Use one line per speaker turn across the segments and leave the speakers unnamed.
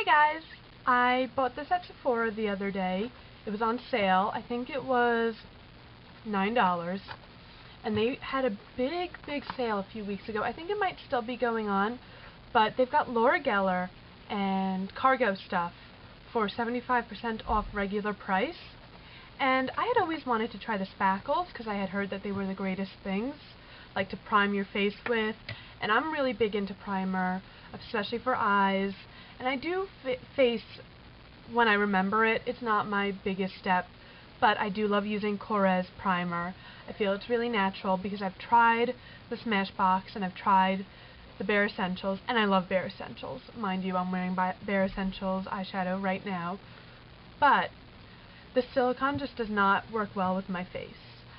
Guys, I bought this at Sephora the other day. It was on sale. I think it was $9, and they had a big sale a few weeks ago. I think it might still be going on, but they've got Laura Geller and cargo stuff for 75% off regular price. And I had always wanted to try the Spackles because I had heard that they were the greatest things, like to prime your face with, and I'm really big into primer, especially for eyes. And I do face when I remember it. It's not my biggest step, but I do love using Korres primer. I feel it's really natural because I've tried the Smashbox and I've tried the Bare Essentials, and I love Bare Essentials. Mind you, I'm wearing Bare Essentials eyeshadow right now, but the silicone just does not work well with my face.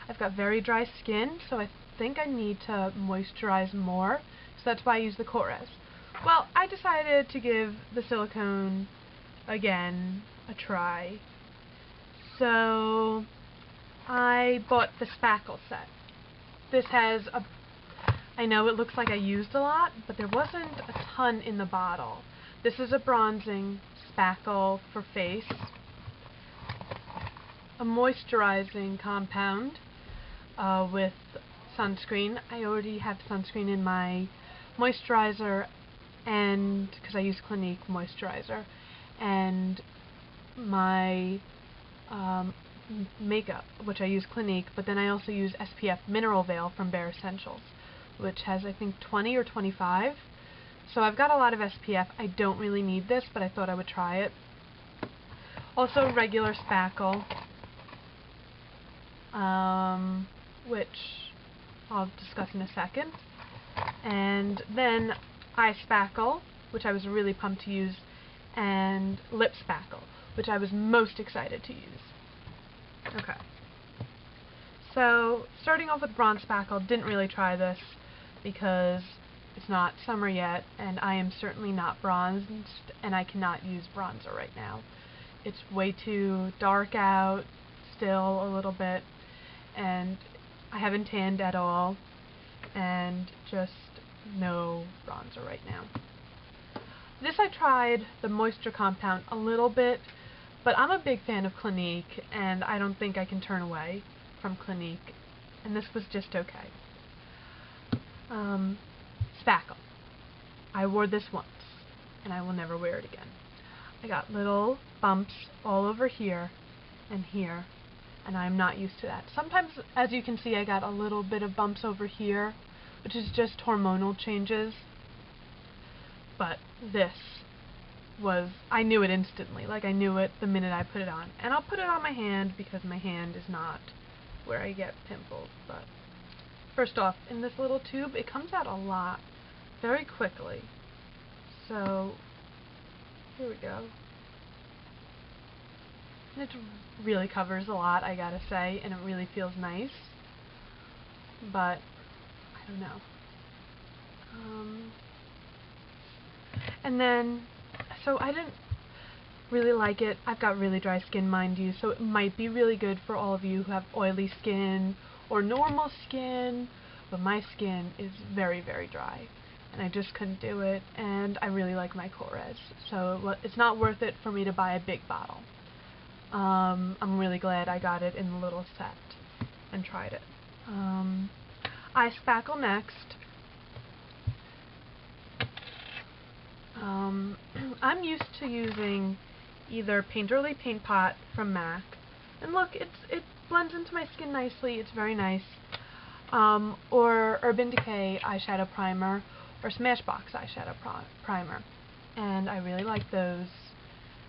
I've got very dry skin, so I think I need to moisturize more, so that's why I use the Korres. Well, I decided to give the silicone again a try, so I bought the Spackle set. This has a, I know it looks like I used a lot, but there wasn't a ton in the bottle. This is a bronzing Spackle for face, a moisturizing compound with sunscreen. I already have sunscreen in my moisturizer, and because I use Clinique moisturizer, and my makeup, which I use Clinique, but then I also use SPF Mineral Veil from Bare Essentials, which has I think 20 or 25. So I've got a lot of SPF. I don't really need this, but I thought I would try it. Also regular Spackle, which I'll discuss in a second. And then Eye Spackle, which I was really pumped to use, and Lip Spackle, which I was most excited to use. Okay. So, starting off with Bronze Spackle, didn't really try this because it's not summer yet, and I am certainly not bronzed, and I cannot use bronzer right now. It's way too dark out, still a little bit, and I haven't tanned at all, and just no bronzer right now. This I tried the moisture compound a little bit, but I'm a big fan of Clinique, and I don't think I can turn away from Clinique, and this was just okay. Spackle. I wore this once, and I will never wear it again. I got little bumps all over here and here, and I'm not used to that. Sometimes, as you can see, I got a little bit of bumps over here, which is just hormonal changes, but this was, I knew it instantly. Like, I knew it the minute I put it on. And I'll put it on my hand because my hand is not where I get pimples. But first off, in this little tube, it comes out a lot very quickly. So here we go. And it really covers a lot, I gotta say, and it really feels nice. But I don't know. And then, so I didn't really like it. I've got really dry skin, mind you, so it might be really good for all of you who have oily skin or normal skin, but my skin is very dry, and I just couldn't do it, and I really like my Korres, so it's not worth it for me to buy a big bottle. I'm really glad I got it in the little set and tried it. Eye Spackle next. I'm used to using either Painterly Paint Pot from MAC, and look, it blends into my skin nicely, it's very nice, or Urban Decay eyeshadow primer, or Smashbox eyeshadow primer, and I really like those.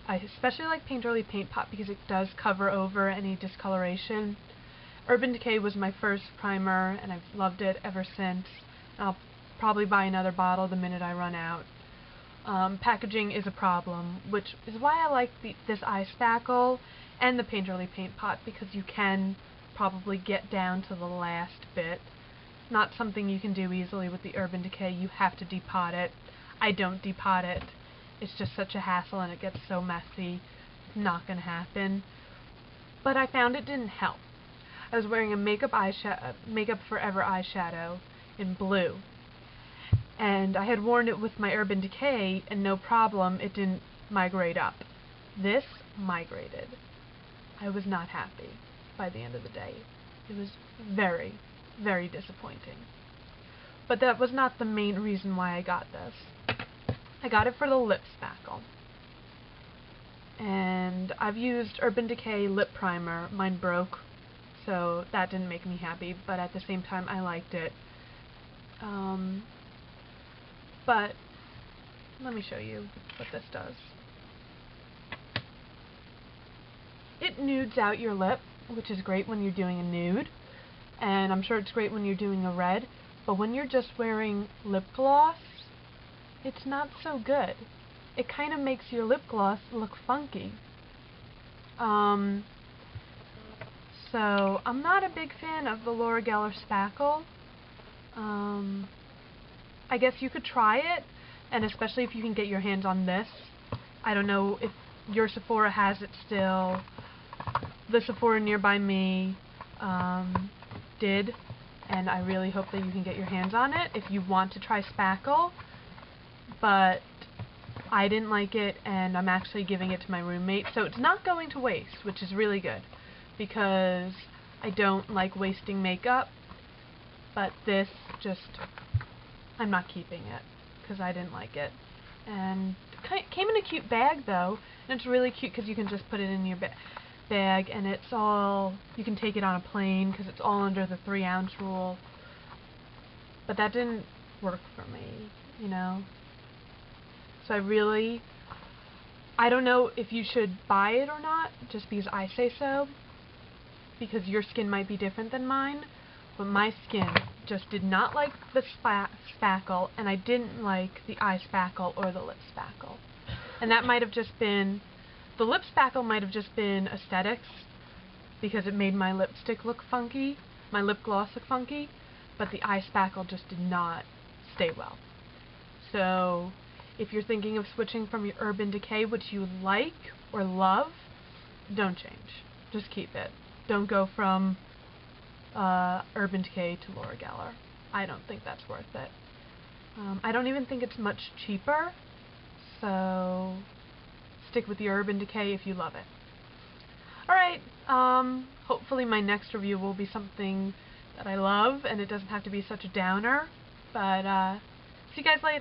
I especially like Painterly Paint Pot because it does cover over any discoloration. Urban Decay was my first primer, and I've loved it ever since. I'll probably buy another bottle the minute I run out. Packaging is a problem, which is why I like this Eye Spackle and the Painterly Paint Pot, because you can probably get down to the last bit. Not something you can do easily with the Urban Decay. You have to depot it. I don't depot it. It's just such a hassle and it gets so messy. It's not going to happen. But I found it didn't help. I was wearing a Makeup Forever eyeshadow in blue, and I had worn it with my Urban Decay, and no problem, it didn't migrate up. This migrated. I was not happy by the end of the day. It was very, very disappointing. But that was not the main reason why I got this. I got it for the lip spackle. And I've used Urban Decay lip primer. Mine broke, so that didn't make me happy, but at the same time I liked it. But let me show you what this does. It nudes out your lip, which is great when you're doing a nude, and I'm sure it's great when you're doing a red, but when you're just wearing lip gloss, it's not so good. It kind of makes your lip gloss look funky. So I'm not a big fan of the Laura Geller Spackle. I guess you could try it, and especially if you can get your hands on this. I don't know if your Sephora has it still. The Sephora nearby me did, and I really hope that you can get your hands on it if you want to try Spackle. But I didn't like it, and I'm actually giving it to my roommate, so it's not going to waste, which is really good, because I don't like wasting makeup. But this just, I'm not keeping it, because I didn't like it. And it came in a cute bag, though, and it's really cute because you can just put it in your bag, and it's all, you can take it on a plane, because it's all under the 3-ounce rule. But that didn't work for me, you know. So I don't know if you should buy it or not, just because I say so, because your skin might be different than mine, but my skin just did not like the spackle, and I didn't like the eye spackle or the lip spackle. And that might have just been, the lip spackle might have just been aesthetics, because it made my lipstick look funky, my lip gloss look funky, but the eye spackle just did not stay well. So if you're thinking of switching from your Urban Decay, which you like or love, don't change. Just keep it. Don't go from Urban Decay to Laura Geller. I don't think that's worth it. I don't even think it's much cheaper, so stick with the Urban Decay if you love it. Alright, hopefully my next review will be something that I love, and it doesn't have to be such a downer, but see you guys later.